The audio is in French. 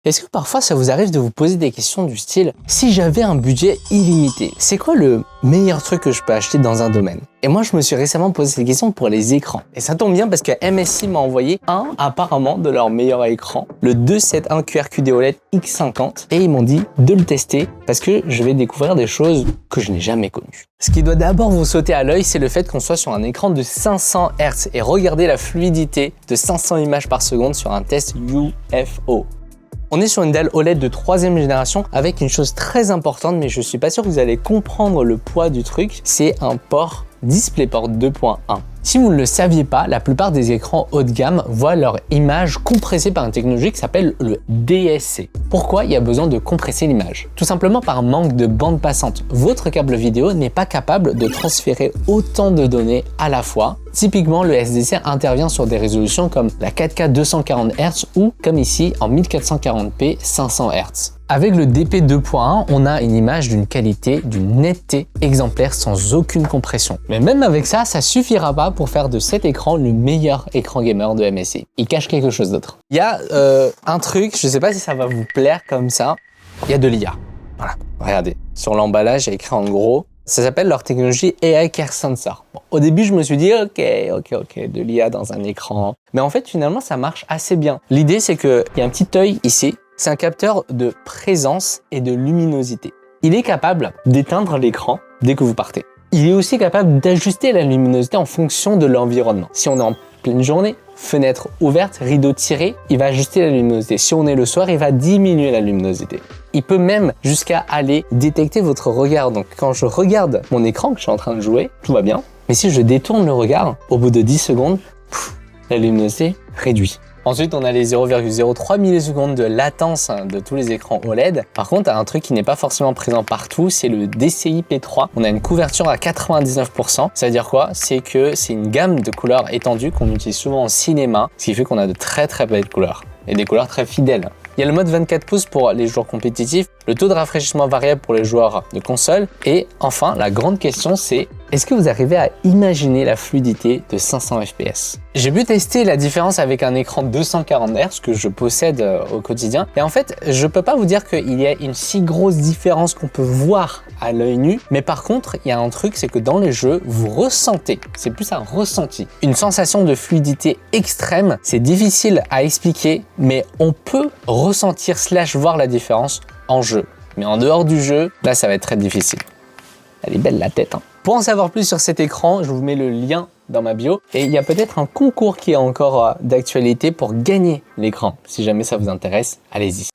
Est-ce que parfois ça vous arrive de vous poser des questions du style « Si j'avais un budget illimité, c'est quoi le meilleur truc que je peux acheter dans un domaine ?» Et moi, je me suis récemment posé cette question pour les écrans. Et ça tombe bien parce que MSI m'a envoyé apparemment de leur meilleur écran, le 271 QRQD OLED X50. Et ils m'ont dit de le tester parce que je vais découvrir des choses que je n'ai jamais connues. Ce qui doit d'abord vous sauter à l'œil, c'est le fait qu'on soit sur un écran de 500 Hz. Et regardez la fluidité de 500 images par seconde sur un test UFO. On est sur une dalle OLED de 3e génération avec une chose très importante, mais je suis pas sûr que vous allez comprendre le poids du truc, c'est un port DisplayPort 2.1. Si vous ne le saviez pas, la plupart des écrans haut de gamme voient leur image compressée par une technologie qui s'appelle le DSC. Pourquoi il y a besoin de compresser l'image? Tout simplement par manque de bande passante. Votre câble vidéo n'est pas capable de transférer autant de données à la fois. Typiquement, le SDC intervient sur des résolutions comme la 4K 240 Hz ou, comme ici, en 1440p 500 Hz. Avec le DP 2.1, on a une image d'une qualité, d'une netteté exemplaire sans aucune compression. Mais même avec ça, ça suffira pas pour faire de cet écran le meilleur écran gamer de MSI. Il cache quelque chose d'autre. Il y a un truc, je sais pas si ça va vous plaire comme ça, il y a de l'IA. Voilà, regardez, sur l'emballage, il y a écrit en gros, ça s'appelle leur technologie AI Care Sensor. Bon, au début, je me suis dit, ok, de l'IA dans un écran. Mais en fait, finalement, ça marche assez bien. L'idée, c'est qu'il y a un petit œil ici. C'est un capteur de présence et de luminosité. Il est capable d'éteindre l'écran dès que vous partez. Il est aussi capable d'ajuster la luminosité en fonction de l'environnement. Si on est en pleine journée, fenêtre ouverte, rideau tiré, il va ajuster la luminosité. Si on est le soir, il va diminuer la luminosité. Il peut même jusqu'à aller détecter votre regard. Donc quand je regarde mon écran que je suis en train de jouer, tout va bien. Mais si je détourne le regard, au bout de 10 secondes, la luminosité réduit. Ensuite, on a les 0,03 millisecondes de latence de tous les écrans OLED. Par contre, un truc qui n'est pas forcément présent partout, c'est le DCI-P3. On a une couverture à 99%. Ça veut dire quoi? C'est que c'est une gamme de couleurs étendue qu'on utilise souvent en cinéma, ce qui fait qu'on a de très belles couleurs et des couleurs très fidèles. Il y a le mode 24 pouces pour les joueurs compétitifs, le taux de rafraîchissement variable pour les joueurs de console. Et enfin, la grande question, c'est est-ce que vous arrivez à imaginer la fluidité de 500 fps? J'ai pu tester la différence avec un écran 240 Hz que je possède au quotidien. Et en fait, je peux pas vous dire qu'il y a une si grosse différence qu'on peut voir à l'œil nu. Mais par contre, il y a un truc, c'est que dans les jeux, vous ressentez, c'est plus un ressenti, une sensation de fluidité extrême. C'est difficile à expliquer, mais on peut ressentir / voir la différence en jeu. Mais en dehors du jeu, là, ça va être très difficile. Elle est belle la tête, hein. Pour en savoir plus sur cet écran, je vous mets le lien dans ma bio. Et il y a peut-être un concours qui est encore d'actualité pour gagner l'écran. Si jamais ça vous intéresse, allez-y.